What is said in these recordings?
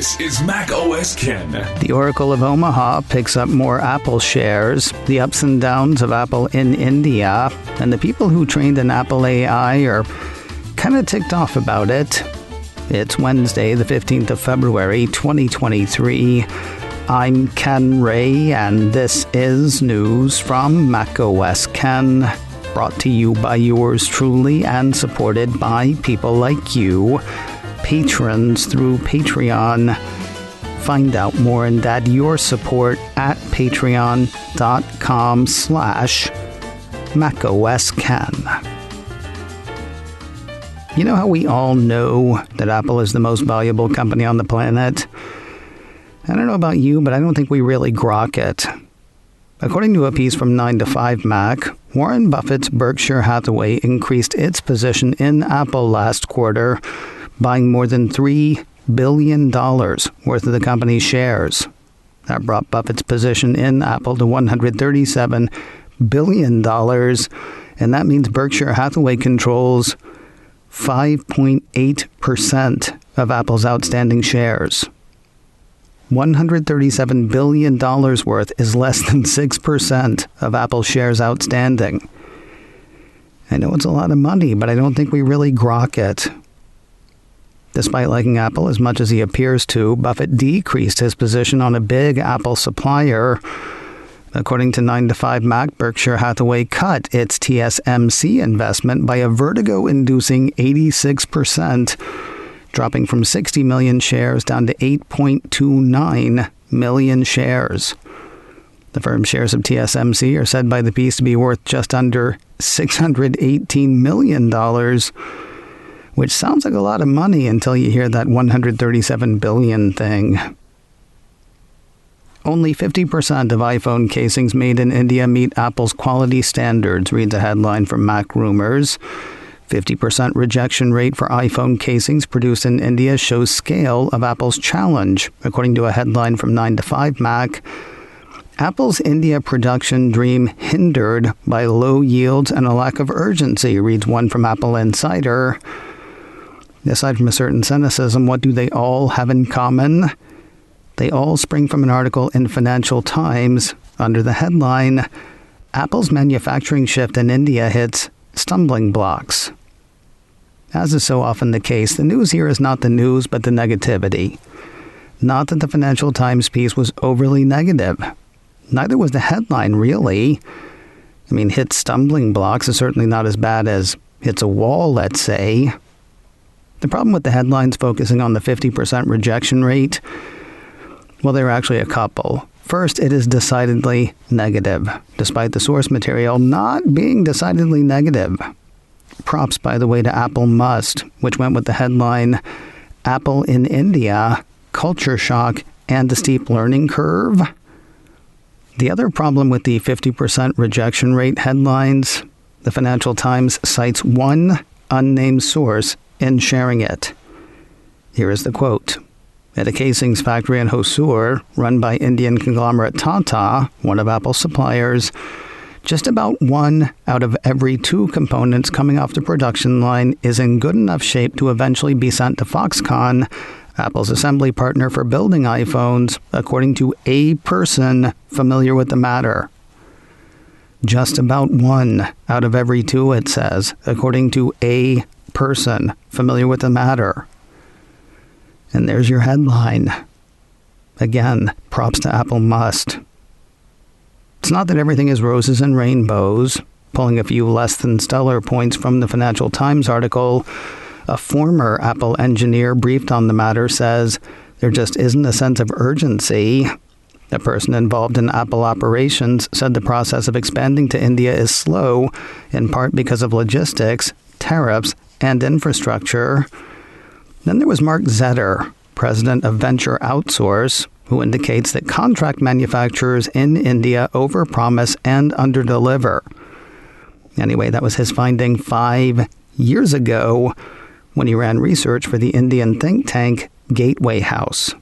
This is macOS Ken. The Oracle of Omaha picks up more Apple shares. The ups and downs of Apple in India. And the people who trained an Apple AI are kind of ticked off about it. It's Wednesday, the 15th of February, 2023. I'm Ken Ray, and this is news from macOS Ken. Brought to you by yours truly and supported by people like you, patrons through Patreon. Find out more and add your support at patreon.com/macOSKen. You know how we all know that Apple is the most valuable company on the planet? I don't know about you, but I don't think we really grok it. According to a piece from 9 to 5 Mac, Warren Buffett's Berkshire Hathaway increased its position in Apple last quarter, buying more than $3 billion worth of the company's shares. That brought Buffett's position in Apple to $137 billion, and that means Berkshire Hathaway controls 5.8% of Apple's outstanding shares. $137 billion worth is less than 6% of Apple's shares outstanding. I know it's a lot of money, but I don't think we really grok it. Despite liking Apple as much as he appears to, Buffett decreased his position on a big Apple supplier. According to 9 to 5 Mac, Berkshire Hathaway cut its TSMC investment by a vertigo-inducing 86%, dropping from 60 million shares down to 8.29 million shares. The firm's shares of TSMC are said by the piece to be worth just under $618 million, which sounds like a lot of money until you hear that $137 billion thing. Only 50% of iPhone casings made in India meet Apple's quality standards, reads a headline from Mac Rumors. 50% rejection rate for iPhone casings produced in India shows scale of Apple's challenge, according to a headline from 9 to 5 Mac. Apple's India production dream hindered by low yields and a lack of urgency, reads one from Apple Insider. Aside from a certain cynicism, what do they all have in common? They all spring from an article in Financial Times under the headline, Apple's manufacturing shift in India hits stumbling blocks. As is so often the case, the news here is not the news, but the negativity. Not that the Financial Times piece was overly negative. Neither was the headline, really. I mean, hit stumbling blocks is certainly not as bad as hits a wall, let's say. The problem with the headlines focusing on the 50% rejection rate, well, there are actually a couple. First, it is decidedly negative, despite the source material not being decidedly negative. Props, by the way, to Apple MOSK, which went with the headline, Apple in India, Culture Shock and a Steep Learning Curve. The other problem with the 50% rejection rate headlines, the Financial Times cites one unnamed source in sharing it. Here is the quote. At a casings factory in Hosur, run by Indian conglomerate Tata, one of Apple's suppliers, just about 1 out of every 2 components coming off the production line is in good enough shape to eventually be sent to Foxconn, Apple's assembly partner for building iPhones, according to a person familiar with the matter. Just about 1 out of every 2, it says, according to a person familiar with the matter. And there's your headline. Again, props to Apple MOSK. It's not that everything is roses and rainbows. Pulling a few less than stellar points from the Financial Times article, a former Apple engineer briefed on the matter says there just isn't a sense of urgency. The person involved in Apple operations said the process of expanding to India is slow, in part because of logistics, tariffs, and infrastructure. Then there was Mark Zetter, president of Venture Outsource, who indicates that contract manufacturers in India overpromise and underdeliver. Anyway, that was his finding 5 years ago when he ran research for the Indian think tank Gateway House.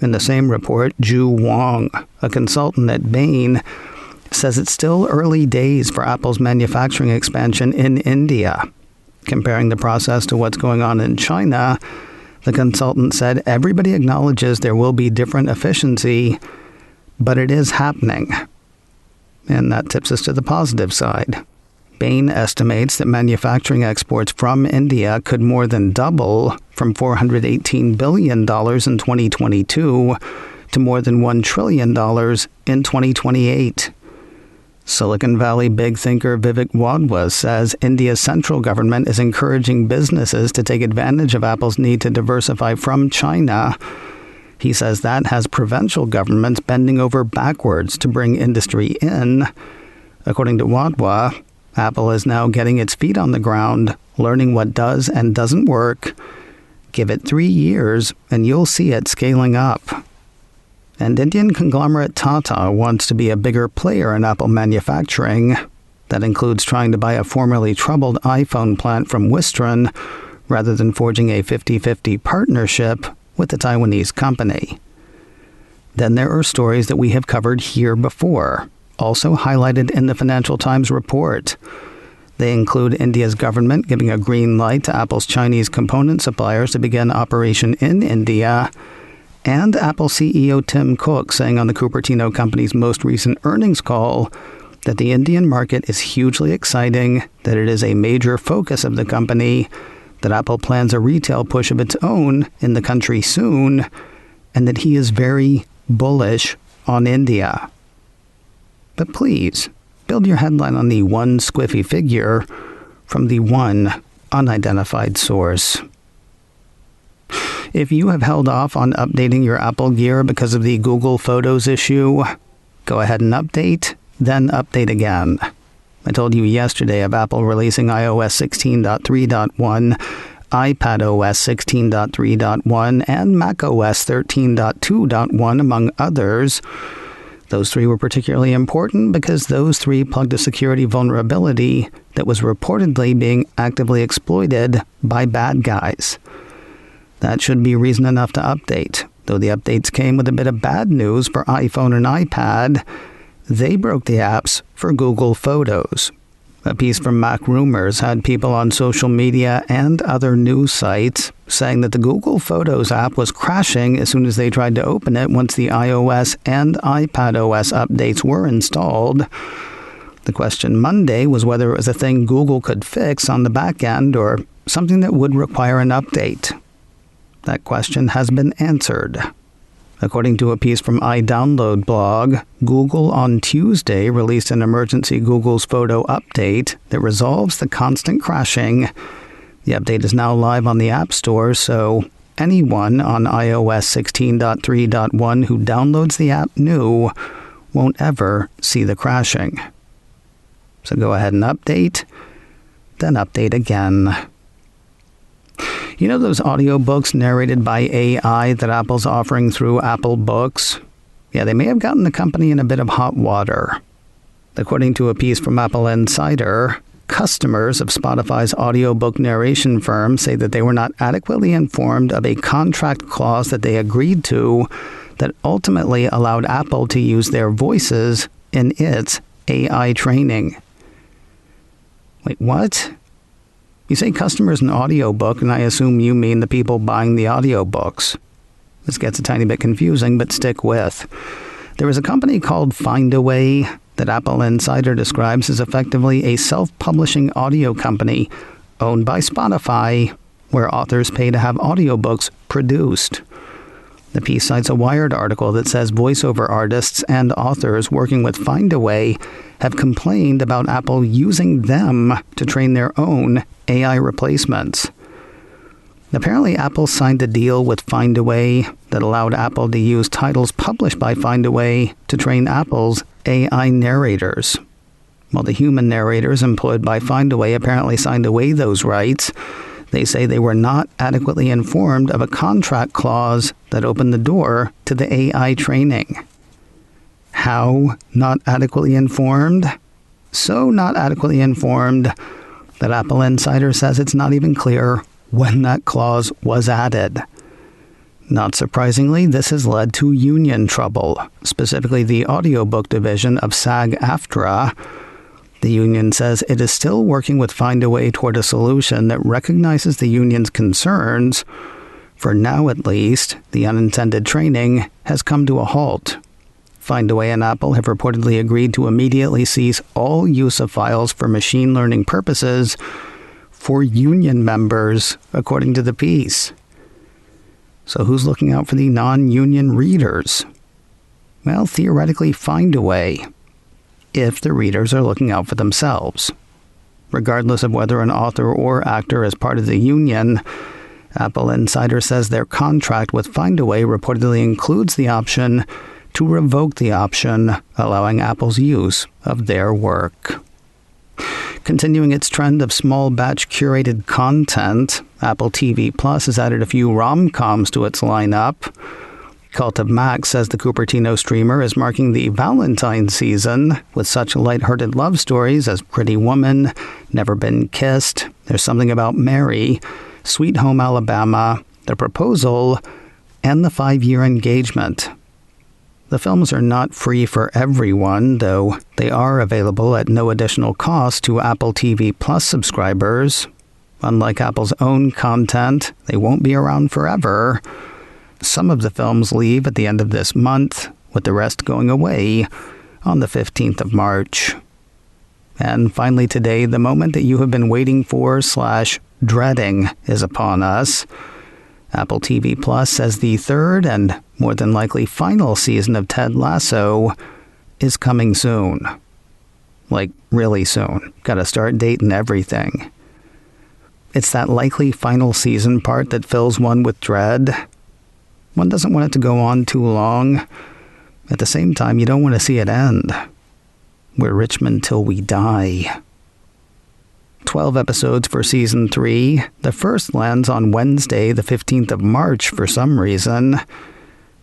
In the same report, Ju Wong, a consultant at Bain, says it's still early days for Apple's manufacturing expansion in India. Comparing the process to what's going on in China, The consultant said everybody acknowledges there will be different efficiency, but it is happening. And that tips us to the positive side. Bain estimates that manufacturing exports from India could more than double from $418 billion in 2022 to more than $1 trillion in 2028. Silicon Valley big thinker Vivek Wadhwa says India's central government is encouraging businesses to take advantage of Apple's need to diversify from China. He says that has provincial governments bending over backwards to bring industry in. According to Wadhwa, Apple is now getting its feet on the ground, learning what does and doesn't work. Give it 3 years and you'll see it scaling up. And Indian conglomerate Tata wants to be a bigger player in Apple manufacturing. That includes trying to buy a formerly troubled iPhone plant from Wistron rather than forging a 50-50 partnership with the Taiwanese company. Then there are stories that we have covered here before, also highlighted in the Financial Times report. They include India's government giving a green light to Apple's Chinese component suppliers to begin operation in India, and Apple CEO Tim Cook saying on the Cupertino company's most recent earnings call that the Indian market is hugely exciting, that it is a major focus of the company, that Apple plans a retail push of its own in the country soon, and that he is very bullish on India. But please, build your headline on the one squiffy figure from the one unidentified source. If you have held off on updating your Apple Gear because of the Google Photos issue, go ahead and update, then update again. I told you yesterday of Apple releasing iOS 16.3.1, iPadOS 16.3.1, and macOS 13.2.1, among others. Those three were particularly important because those three plugged a security vulnerability that was reportedly being actively exploited by bad guys. That should be reason enough to update, though the updates came with a bit of bad news for iPhone and iPad. They broke the apps for Google Photos. A piece from Mac Rumors had people on social media and other news sites saying that the Google Photos app was crashing as soon as they tried to open it once the iOS and iPadOS updates were installed. The question Monday was whether it was a thing Google could fix on the back end or something that would require an update. That question has been answered. According to a piece from iDownload blog, Google on Tuesday released an emergency Google's Photo update that resolves the constant crashing. The update is now live on the App Store, so anyone on iOS 16.3.1 who downloads the app new won't ever see the crashing. So go ahead and update, then update again. You know those audiobooks narrated by AI that Apple's offering through Apple Books? Yeah, they may have gotten the company in a bit of hot water. According to a piece from Apple Insider, customers of Spotify's audiobook narration firm say that they were not adequately informed of a contract clause that they agreed to that ultimately allowed Apple to use their voices in its AI training. Wait, what? You say customers an audiobook, and I assume you mean the people buying the audiobooks. This gets a tiny bit confusing, but stick with. There is a company called Findaway that Apple Insider describes as effectively a self-publishing audio company owned by Spotify, where authors pay to have audiobooks produced. The piece cites a Wired article that says voiceover artists and authors working with Findaway have complained about Apple using them to train their own AI replacements. Apparently, Apple signed a deal with Findaway that allowed Apple to use titles published by Findaway to train Apple's AI narrators. While the human narrators employed by Findaway apparently signed away those rights, they say they were not adequately informed of a contract clause that opened the door to the AI training. How not adequately informed? So not adequately informed that Apple Insider says it's not even clear when that clause was added. Not surprisingly, this has led to union trouble, specifically the audiobook division of SAG-AFTRA. The union says it is still working with Findaway toward a solution that recognizes the union's concerns. For now, at least, the unintended training has come to a halt. Findaway and Apple have reportedly agreed to immediately cease all use of files for machine learning purposes for union members, according to the piece. So who's looking out for the non-union readers? Well, theoretically, Findaway, if the readers are looking out for themselves. Regardless of whether an author or actor is part of the union, Apple Insider says their contract with Findaway reportedly includes the option to revoke the option, allowing Apple's use of their work. Continuing its trend of small batch curated content, Apple TV Plus has added a few rom-coms to its lineup. Cult of Max says the Cupertino streamer is marking the Valentine season with such lighthearted love stories as Pretty Woman, Never Been Kissed, There's Something About Mary, Sweet Home Alabama, The Proposal, and The 5-Year Engagement. The films are not free for everyone, though they are available at no additional cost to Apple TV Plus subscribers. Unlike Apple's own content, they won't be around forever. Some of the films leave at the end of this month, with the rest going away on the 15th of March. And finally today, the moment that you have been waiting for / dreading is upon us. Apple TV Plus says the third and more than likely final season of Ted Lasso is coming soon. Like, really soon. Got a start date and everything. It's that likely final season part that fills one with dread. One doesn't want it to go on too long. At the same time, you don't want to see it end. We're Richmond till we die. 12 episodes for Season 3. The first lands on Wednesday, the 15th of March, for some reason.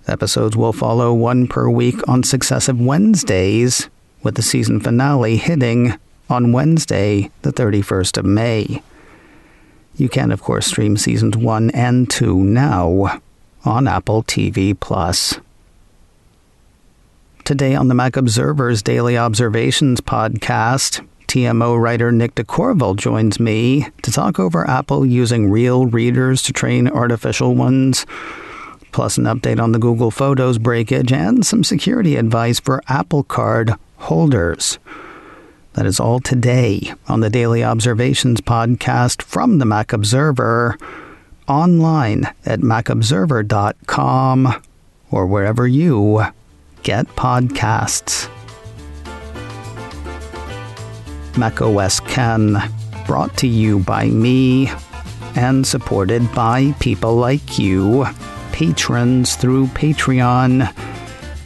Episodes will follow one per week on successive Wednesdays, with the season finale hitting on Wednesday, the 31st of May. You can, of course, stream Seasons 1 and 2 now on Apple TV+. Today on the Mac Observer's Daily Observations podcast, TMO writer Nick DeCorville joins me to talk over Apple using real readers to train artificial ones, plus an update on the Google Photos breakage and some security advice for Apple Card holders. That is all today on the Daily Observations podcast from the Mac Observer, online at macobserver.com or wherever you get podcasts. macOS Ken, brought to you by me and supported by people like you, patrons through Patreon.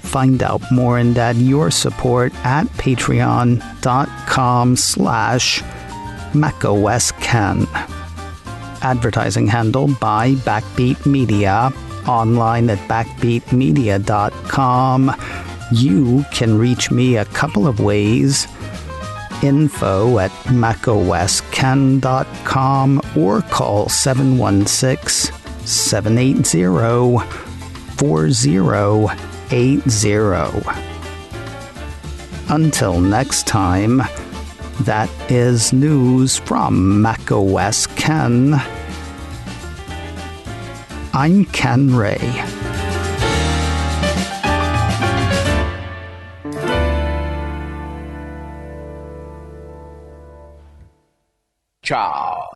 Find out more and add your support at patreon.com/macOSKen. Advertising handled by Backbeat Media, online at backbeatmedia.com. You can reach me a couple of ways. Info at macosken.com or call 716-780-4080. Until next time, that is news from macOS Ken. I'm Ken Ray. Ciao.